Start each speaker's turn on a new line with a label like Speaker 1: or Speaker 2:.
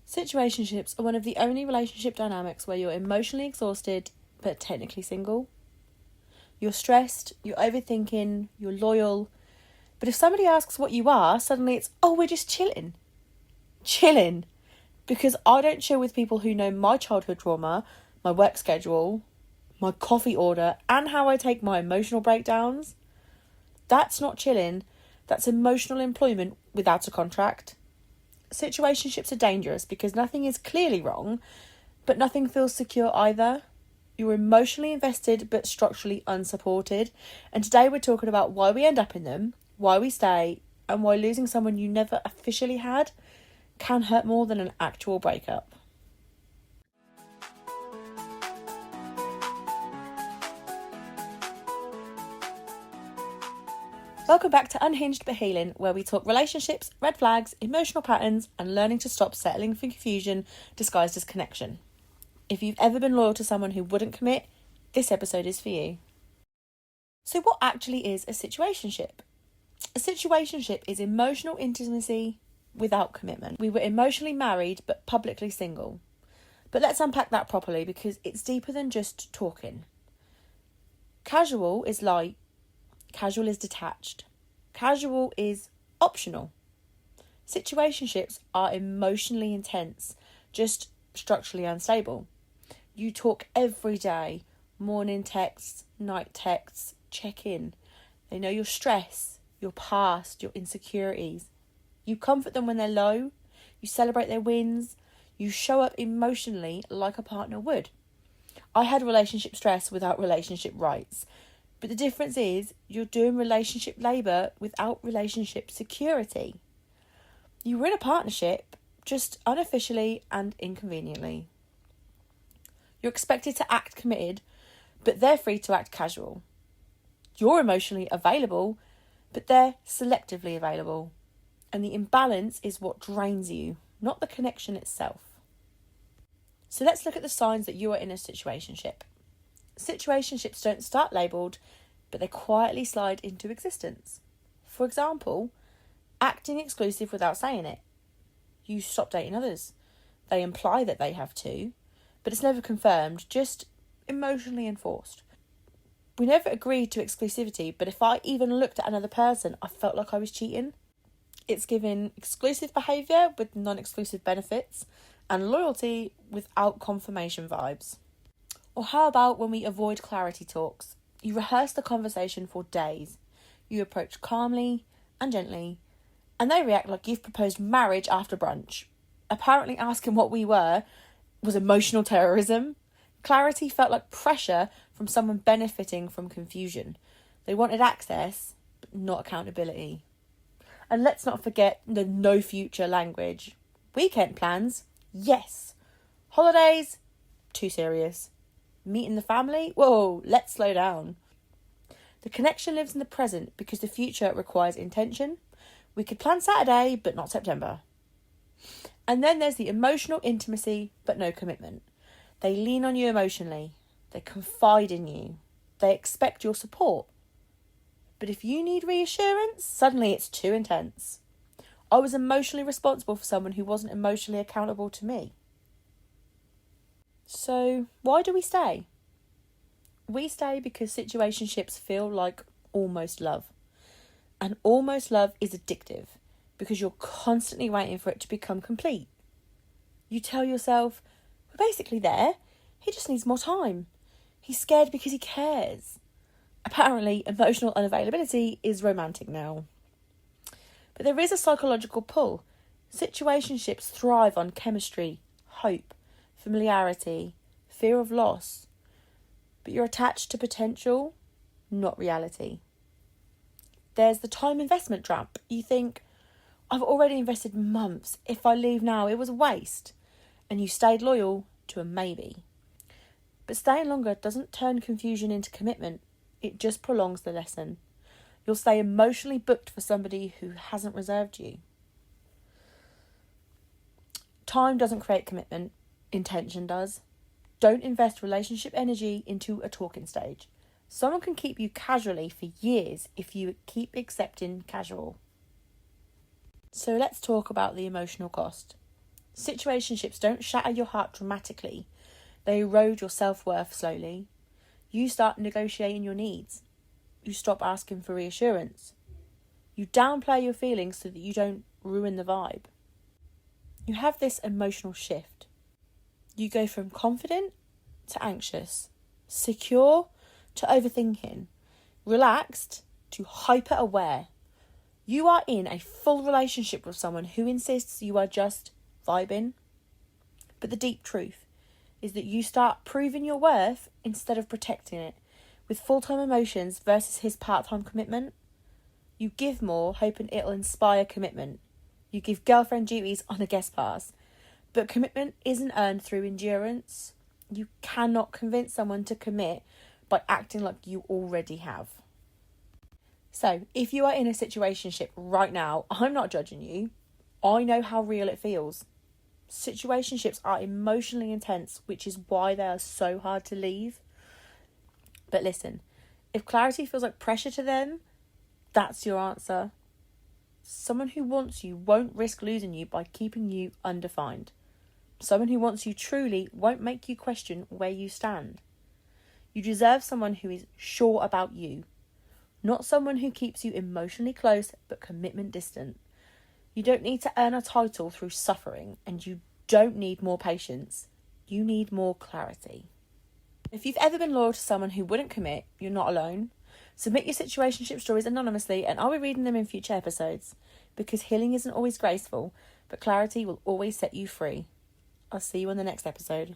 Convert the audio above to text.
Speaker 1: Situationships are one of the only relationship dynamics where you're emotionally exhausted but technically single. You're stressed, you're overthinking, you're loyal. But if somebody asks what you are, suddenly it's, oh, we're just chilling. Chilling. Because I don't chill with people who know my childhood trauma, my work schedule, my coffee order, and how I take my emotional breakdowns. That's not chilling. That's emotional employment without a contract. Situationships are dangerous because nothing is clearly wrong, but nothing feels secure either. You're emotionally invested but structurally unsupported. And today we're talking about why we end up in them, why we stay, and why losing someone you never officially had can hurt more than an actual breakup. Welcome back to Unhinged but Healing, where we talk relationships, red flags, emotional patterns, and learning to stop settling for confusion disguised as connection. If you've ever been loyal to someone who wouldn't commit, this episode is for you. So what actually is a situationship? A situationship is emotional intimacy without commitment. We were emotionally married but publicly single. But let's unpack that properly because it's deeper than just talking. Casual is light. Casual is detached. Casual is optional. Situationships are emotionally intense, just structurally unstable. You talk every day, morning texts, night texts, check in. They know your stress, your past, your insecurities. You comfort them when they're low. You celebrate their wins. You show up emotionally like a partner would. I had relationship stress without relationship rights. But the difference is you're doing relationship labour without relationship security. You were in a partnership, just unofficially and inconveniently. You're expected to act committed, but they're free to act casual. You're emotionally available, but they're selectively available. And the imbalance is what drains you, not the connection itself. So let's look at the signs that you are in a situationship. Situationships don't start labelled, but they quietly slide into existence. For example, acting exclusive without saying it. You stop dating others. They imply that they have to, but it's never confirmed, just emotionally enforced. We never agreed to exclusivity, but if I even looked at another person, I felt like I was cheating. It's giving exclusive behaviour with non-exclusive benefits and loyalty without confirmation vibes. Or how about when we avoid clarity talks? You rehearse the conversation for days. You approach calmly and gently, and they react like you've proposed marriage after brunch. Apparently asking what we were was emotional terrorism. Clarity felt like pressure from someone benefiting from confusion. They wanted access, but not accountability. And let's not forget the no future language. Weekend plans? Yes. Holidays? Too serious. Meeting the family? Whoa, let's slow down. The connection lives in the present because the future requires intention. We could plan Saturday, but not September. And then there's the emotional intimacy, but no commitment. They lean on you emotionally. They confide in you. They expect your support. But if you need reassurance, suddenly it's too intense. I was emotionally responsible for someone who wasn't emotionally accountable to me. So, why do we stay? We stay because situationships feel like almost love. And almost love is addictive because you're constantly waiting for it to become complete. You tell yourself, we're basically there. He just needs more time. He's scared because he cares. Apparently, emotional unavailability is romantic now. But there is a psychological pull. Situationships thrive on chemistry, hope, familiarity, fear of loss. But you're attached to potential, not reality. There's the time investment trap. You think, I've already invested months. If I leave now, it was a waste. And you stayed loyal to a maybe. But staying longer doesn't turn confusion into commitment. It just prolongs the lesson. You'll stay emotionally booked for somebody who hasn't reserved you. Time doesn't create commitment. Intention does. Don't invest relationship energy into a talking stage. Someone can keep you casually for years if you keep accepting casual. So let's talk about the emotional cost. Situationships don't shatter your heart dramatically. They erode your self-worth slowly. You start negotiating your needs. You stop asking for reassurance. You downplay your feelings so that you don't ruin the vibe. You have this emotional shift. You go from confident to anxious, secure to overthinking, relaxed to hyper-aware. You are in a full relationship with someone who insists you are just vibing. But the deep truth is that you start proving your worth instead of protecting it, with full-time emotions versus his part-time commitment. You give more, hoping it'll inspire commitment. You give girlfriend duties on a guest pass. But commitment isn't earned through endurance. You cannot convince someone to commit by acting like you already have. So, if you are in a situationship right now, I'm not judging you. I know how real it feels. Situationships are emotionally intense, which is why they are so hard to leave. But listen, if clarity feels like pressure to them, that's your answer. Someone who wants you won't risk losing you by keeping you undefined. Someone who wants you truly won't make you question where you stand. You deserve someone who is sure about you, not someone who keeps you emotionally close but commitment distant. You don't need to earn a title through suffering, and you don't need more patience. You need more clarity. If you've ever been loyal to someone who wouldn't commit, you're not alone. Submit your situationship stories anonymously and I'll be reading them in future episodes, because healing isn't always graceful, but clarity will always set you free. I'll see you on the next episode.